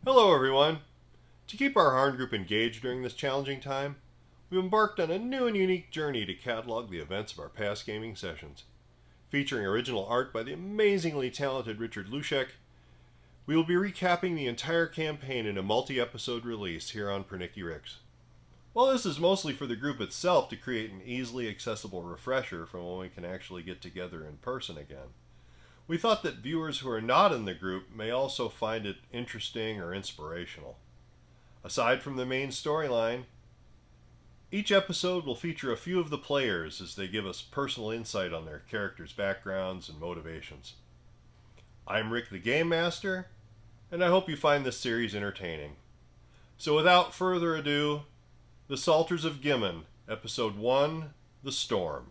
Hello everyone! To keep our Harn group engaged during this challenging time, we've embarked on a new and unique journey to catalog the events of our past gaming sessions. Featuring original art by the amazingly talented Richard Luschek, we will be recapping the entire campaign in a multi-episode release here on Pernicky Ricks. While this is mostly for the group itself to create an easily accessible refresher from when we can actually get together in person again, we thought that viewers who are not in the group may also find it interesting or inspirational. Aside from the main storyline, each episode will feature a few of the players as they give us personal insight on their characters' backgrounds and motivations. I'm Rick the Game Master, and I hope you find this series entertaining. So without further ado, The Salters of Gimon, Episode 1, The Storm.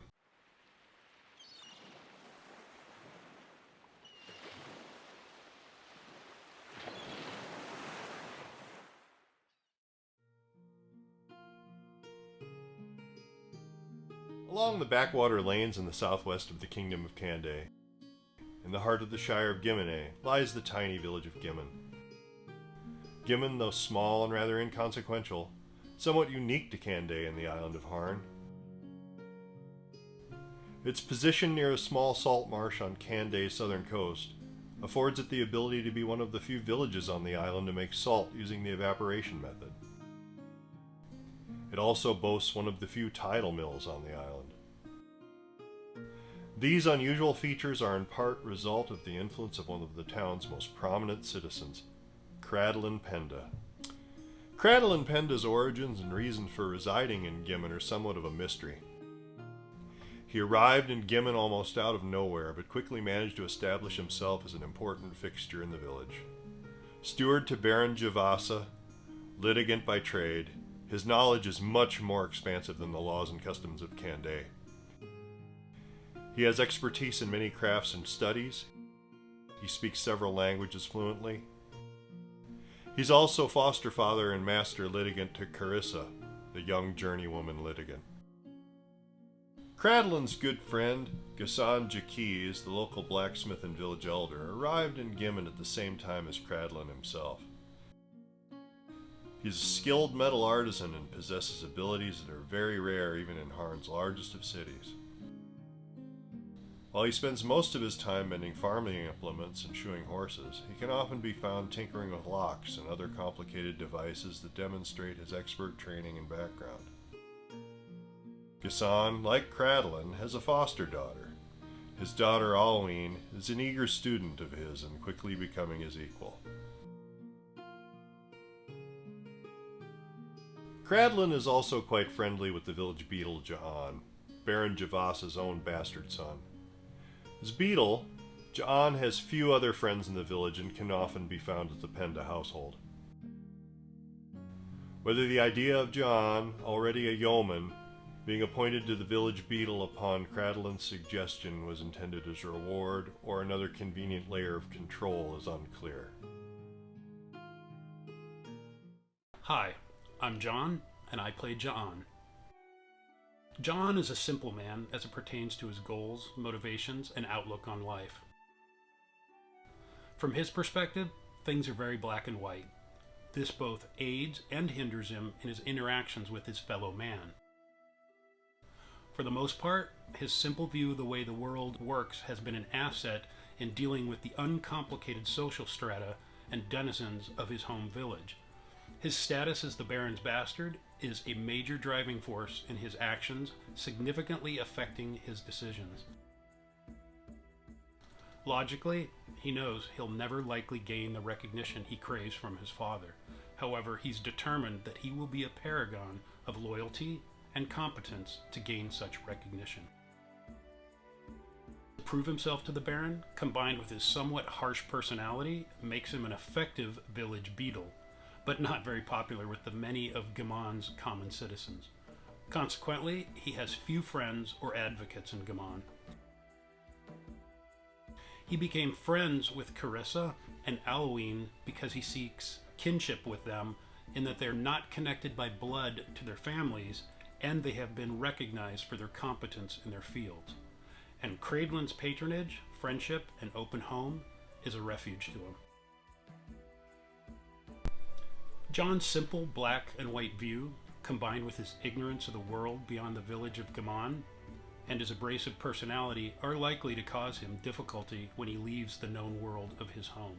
Along the backwater lanes in the southwest of the Kingdom of Kanday, in the heart of the Shire of Gimone, lies the tiny village of Gimon. Gimon, though small and rather inconsequential, somewhat unique to Kanday and the island of Harn. Its position near a small salt marsh on Kanday's southern coast affords it the ability to be one of the few villages on the island to make salt using the evaporation method. It also boasts one of the few tidal mills on the island. These unusual features are in part result of the influence of one of the town's most prominent citizens, Cradlin Penda. Cradlin Penda's origins and reason for residing in Gimon are somewhat of a mystery. He arrived in Gimon almost out of nowhere, but quickly managed to establish himself as an important fixture in the village. Steward to Baron Javasa, litigant by trade, his knowledge is much more expansive than the laws and customs of Kanday. He has expertise in many crafts and studies. He speaks several languages fluently. He's also foster father and master litigant to Carissa, the young journeywoman litigant. Cradlin's good friend, Ghassan Jaquiz, the local blacksmith and village elder, arrived in Gimon at the same time as Cradlin himself. He's a skilled metal artisan and possesses abilities that are very rare even in Harn's largest of cities. While he spends most of his time mending farming implements and shoeing horses, he can often be found tinkering with locks and other complicated devices that demonstrate his expert training and background. Ghassan, like Cradlin, has a foster daughter. His daughter, Alwyn, is an eager student of his and quickly becoming his equal. Cradlin is also quite friendly with the village beadle Jaan, Baron Javasa's own bastard son. As beadle, Jaan has few other friends in the village and can often be found at the Penda household. Whether the idea of Jaan, already a yeoman, being appointed to the village beadle upon Cradlin's suggestion was intended as a reward or another convenient layer of control is unclear. Hi, I'm Jaan, and I play Jaan. Jaan is a simple man as it pertains to his goals, motivations, and outlook on life. From his perspective, things are very black and white. This both aids and hinders him in his interactions with his fellow man. For the most part, his simple view of the way the world works has been an asset in dealing with the uncomplicated social strata and denizens of his home village. His status as the Baron's bastard is a major driving force in his actions, significantly affecting his decisions. Logically, he knows he'll never likely gain the recognition he craves from his father. However, he's determined that he will be a paragon of loyalty and competence to gain such recognition. To prove himself to the Baron, combined with his somewhat harsh personality, makes him an effective village beadle, but not very popular with the many of Gimon's common citizens. Consequently, he has few friends or advocates in Gimon. He became friends with Carissa and Alwyn because he seeks kinship with them in that they're not connected by blood to their families and they have been recognized for their competence in their fields. And Cradlin's patronage, friendship, and open home is a refuge to him. Jaan's simple black and white view, combined with his ignorance of the world beyond the village of Gimon, and his abrasive personality are likely to cause him difficulty when he leaves the known world of his home.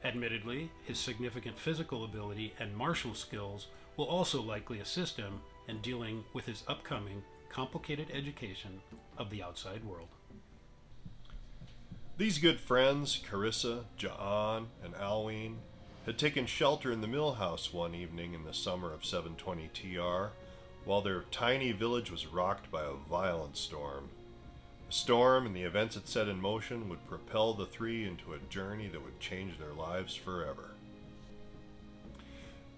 Admittedly, his significant physical ability and martial skills will also likely assist him in dealing with his upcoming complicated education of the outside world. These good friends, Carissa, Jaan, and Alwyn, had taken shelter in the mill house one evening in the summer of 720 TR, while their tiny village was rocked by a violent storm. The storm and the events it set in motion would propel the three into a journey that would change their lives forever.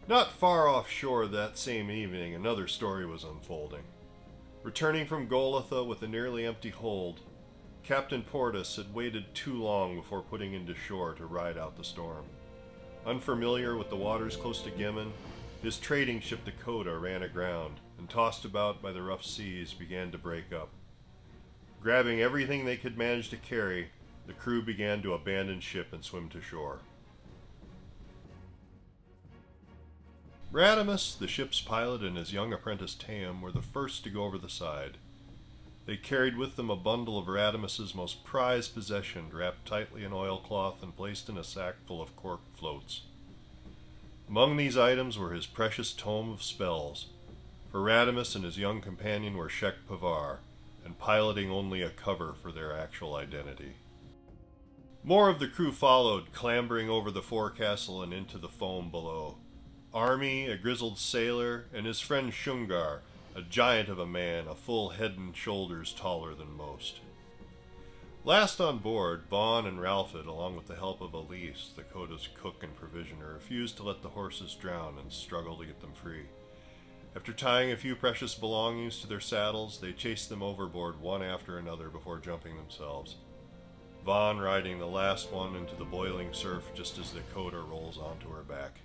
Not far offshore that same evening, another story was unfolding. Returning from Golotha with a nearly empty hold, Captain Portis had waited too long before putting into shore to ride out the storm. Unfamiliar with the waters close to Gimon, his trading ship Dakota ran aground, and tossed about by the rough seas began to break up. Grabbing everything they could manage to carry, the crew began to abandon ship and swim to shore. Radimus, the ship's pilot, and his young apprentice Tam were the first to go over the side. They carried with them a bundle of Radimus's most prized possession, wrapped tightly in oilcloth and placed in a sack full of cork floats. Among these items were his precious tome of spells, for Radimus and his young companion were Shek Pavar, and piloting only a cover for their actual identity. More of the crew followed, clambering over the forecastle and into the foam below. Army, a grizzled sailor, and his friend Shungar, a giant of a man, a full head and shoulders taller than most. Last on board, Vaughn and Ralphid, along with the help of Elise, Dakota's cook and provisioner, refused to let the horses drown and struggled to get them free. After tying a few precious belongings to their saddles, they chased them overboard one after another before jumping themselves. Vaughn riding the last one into the boiling surf just as Dakota rolls onto her back.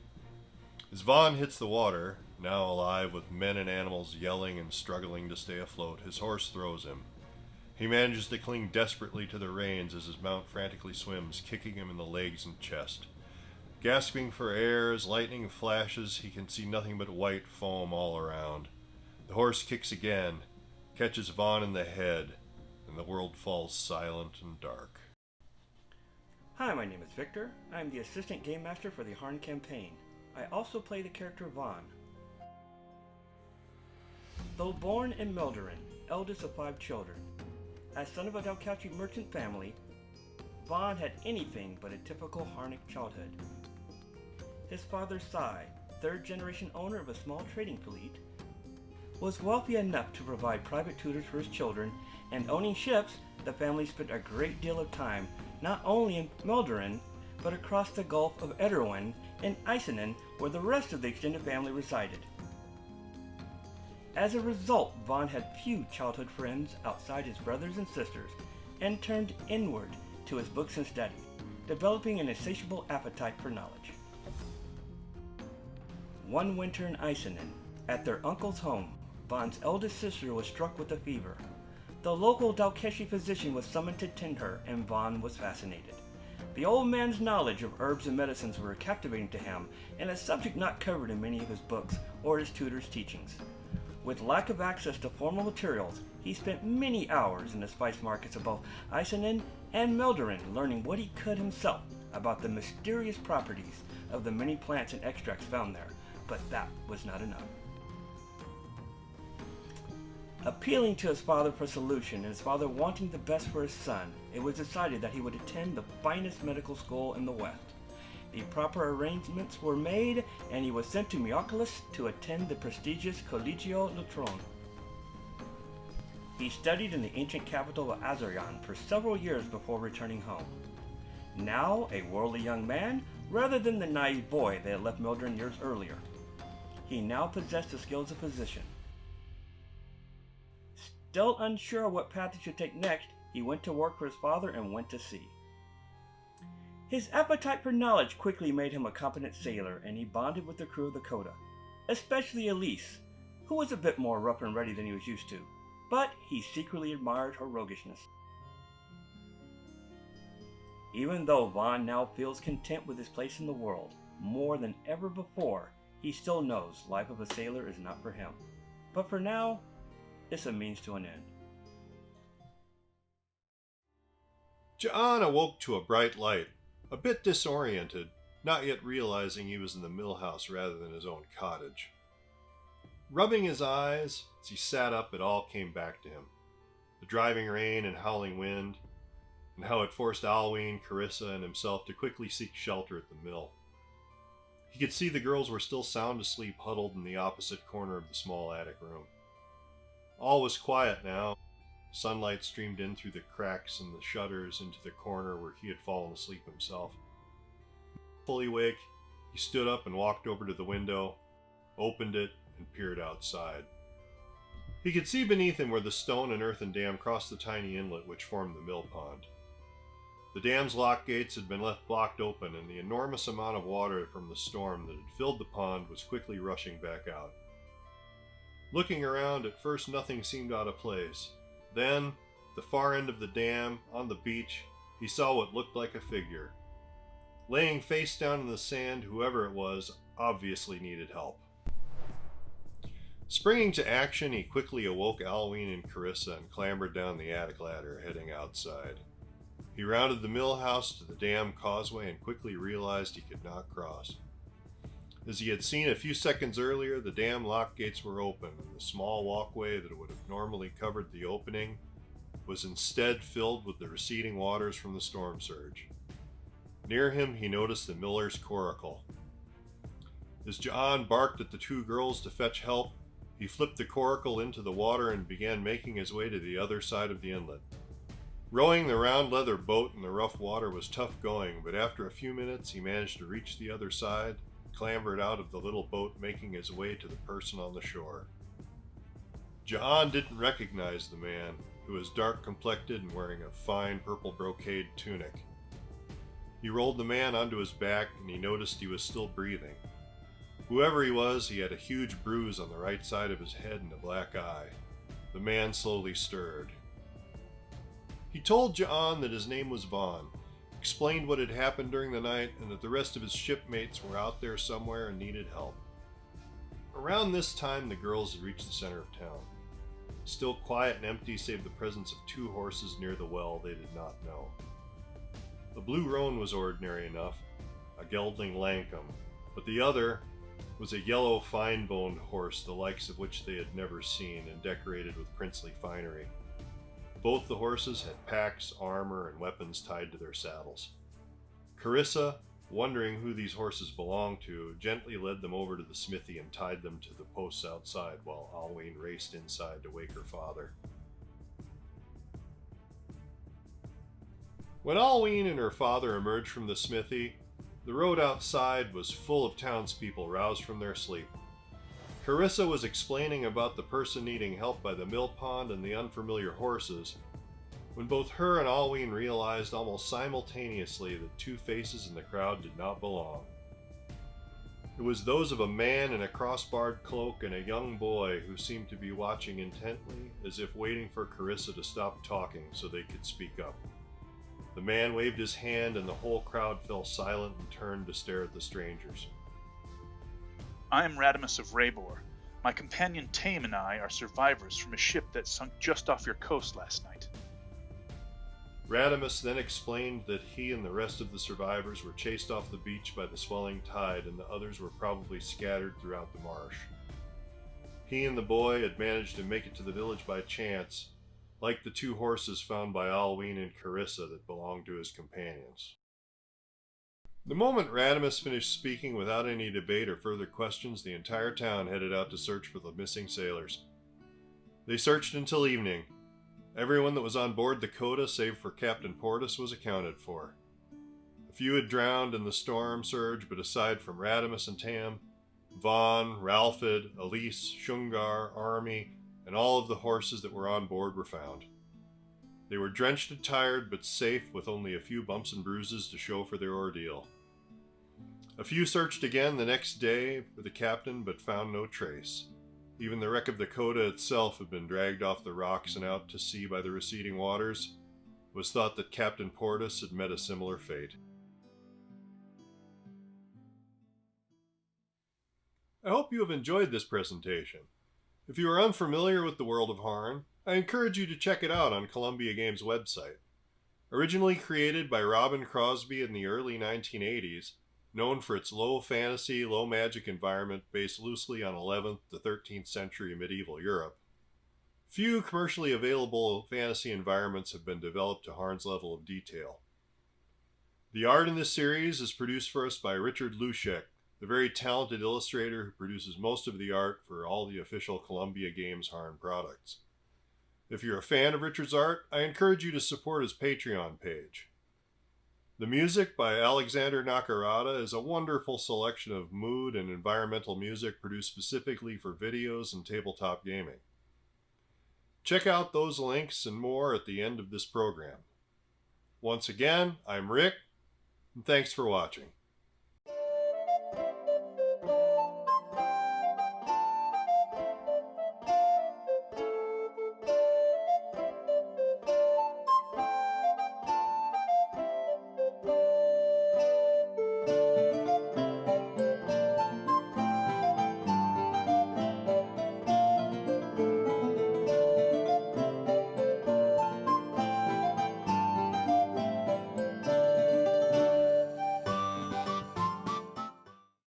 As Vaughn hits the water, now alive with men and animals yelling and struggling to stay afloat, his horse throws him. He manages to cling desperately to the reins as his mount frantically swims, kicking him in the legs and chest. Gasping for air as lightning flashes, he can see nothing but white foam all around. The horse kicks again, catches Vaughn in the head, and the world falls silent and dark. Hi, my name is Victor. I'm the Assistant Game Master for the Harn campaign. I also play the character Vaughn. Though born in Meldorin, eldest of 5 children, as son of a Dalkachi merchant family, Vaughn had anything but a typical Harnic childhood. His father, Sai, 3rd-generation owner of a small trading fleet, was wealthy enough to provide private tutors for his children, and owning ships, the family spent a great deal of time not only in Meldorin, but across the Gulf of Ederwin and Icenen, where the rest of the extended family resided. As a result, Vaughn had few childhood friends outside his brothers and sisters, and turned inward to his books and studies, developing an insatiable appetite for knowledge. One winter in Icenen, at their uncle's home, Vaughn's eldest sister was struck with a fever. The local Dalkeshi physician was summoned to tend her, and Vaughn was fascinated. The old man's knowledge of herbs and medicines were captivating to him, and a subject not covered in many of his books or his tutor's teachings. With lack of access to formal materials, he spent many hours in the spice markets of both Icenen and Meldorin learning what he could himself about the mysterious properties of the many plants and extracts found there, but that was not enough. Appealing to his father for solution and his father wanting the best for his son, it was decided that he would attend the finest medical school in the West. The proper arrangements were made, and he was sent to Mioculus to attend the prestigious Collegio Lutron. He studied in the ancient capital of Azarion for several years before returning home. Now a worldly young man, rather than the naive boy that had left Mildred years earlier, he now possessed the skills of a physician. Still unsure what path he should take next, he went to work for his father and went to sea. His appetite for knowledge quickly made him a competent sailor, and he bonded with the crew of the Coda, especially Elise, who was a bit more rough and ready than he was used to, but he secretly admired her roguishness. Even though Vaughn now feels content with his place in the world, more than ever before, He still knows life of a sailor is not for him. But for now, it's a means to an end. Jaan awoke to a bright light, a bit disoriented, not yet realizing he was in the mill house rather than his own cottage. Rubbing his eyes, as he sat up, it all came back to him. The driving rain and howling wind, and how it forced Alwyn, Carissa, and himself to quickly seek shelter at the mill. He could see the girls were still sound asleep, huddled in the opposite corner of the small attic room. All was quiet now. Sunlight streamed in through the cracks in the shutters into the corner where he had fallen asleep himself. Fully awake, he stood up and walked over to the window, opened it, and peered outside. He could see beneath him where the stone and earthen dam crossed the tiny inlet which formed the mill pond. The dam's lock gates had been left blocked open, and the enormous amount of water from the storm that had filled the pond was quickly rushing back out. Looking around, at first nothing seemed out of place. Then, at the far end of the dam, on the beach, he saw what looked like a figure. Laying face down in the sand, whoever it was obviously needed help. Springing to action, he quickly awoke Alwyn and Carissa and clambered down the attic ladder, heading outside. He rounded the mill house to the dam causeway and quickly realized he could not cross. As he had seen a few seconds earlier, the dam lock gates were open, and the small walkway that would have normally covered the opening was instead filled with the receding waters from the storm surge. Near him, he noticed the miller's coracle. As Jaan barked at the two girls to fetch help, he flipped the coracle into the water and began making his way to the other side of the inlet. Rowing the round leather boat in the rough water was tough going, but after a few minutes he managed to reach the other side, clambered out of the little boat, making his way to the person on the shore. Jaan didn't recognize the man, who was dark-complected and wearing a fine purple brocade tunic. He rolled the man onto his back, and he noticed he was still breathing. Whoever he was, he had a huge bruise on the right side of his head and a black eye. The man slowly stirred. He told Jaan that his name was Vaughn, explained what had happened during the night, and that the rest of his shipmates were out there somewhere and needed help. Around this time, the girls had reached the center of town. Still quiet and empty save the presence of two horses near the well they did not know. The blue roan was ordinary enough, a gelding Lankum, but the other was a yellow fine-boned horse, the likes of which they had never seen, and decorated with princely finery. Both the horses had packs, armor, and weapons tied to their saddles. Carissa, wondering who these horses belonged to, gently led them over to the smithy and tied them to the posts outside while Alwyn raced inside to wake her father. When Alwyn and her father emerged from the smithy, the road outside was full of townspeople roused from their sleep. Carissa was explaining about the person needing help by the mill pond and the unfamiliar horses, when both her and Alwyn realized almost simultaneously that two faces in the crowd did not belong. It was those of a man in a crossbarred cloak and a young boy who seemed to be watching intently, as if waiting for Carissa to stop talking so they could speak up. The man waved his hand and the whole crowd fell silent and turned to stare at the strangers. I am Radamus of Raybor. My companion Tame and I are survivors from a ship that sunk just off your coast last night. Radamus then explained that he and the rest of the survivors were chased off the beach by the swelling tide, and the others were probably scattered throughout the marsh. He and the boy had managed to make it to the village by chance, like the two horses found by Alwyn and Carissa that belonged to his companions. The moment Radamus finished speaking, without any debate or further questions, the entire town headed out to search for the missing sailors. They searched until evening. Everyone that was on board the Coda, save for Captain Portis, was accounted for. A few had drowned in the storm surge, but aside from Radamus and Tam, Vaughn, Ralphid, Elise, Shungar, Army, and all of the horses that were on board were found. They were drenched and tired, but safe, with only a few bumps and bruises to show for their ordeal. A few searched again the next day for the captain, but found no trace. Even the wreck of the Coda itself had been dragged off the rocks and out to sea by the receding waters. It was thought that Captain Portis had met a similar fate. I hope you have enjoyed this presentation. If you are unfamiliar with the world of Harn, I encourage you to check it out on Columbia Games' website. Originally created by Robin Crosby in the early 1980s, known for its low fantasy, low magic environment based loosely on 11th to 13th century medieval Europe, few commercially available fantasy environments have been developed to Harn's level of detail. The art in this series is produced for us by Richard Luschek, the very talented illustrator who produces most of the art for all the official Columbia Games Harn products. If you're a fan of Richard's art, I encourage you to support his Patreon page. The music by Alexander Nakarada is a wonderful selection of mood and environmental music produced specifically for videos and tabletop gaming. Check out those links and more at the end of this program. Once again, I'm Rick, and thanks for watching.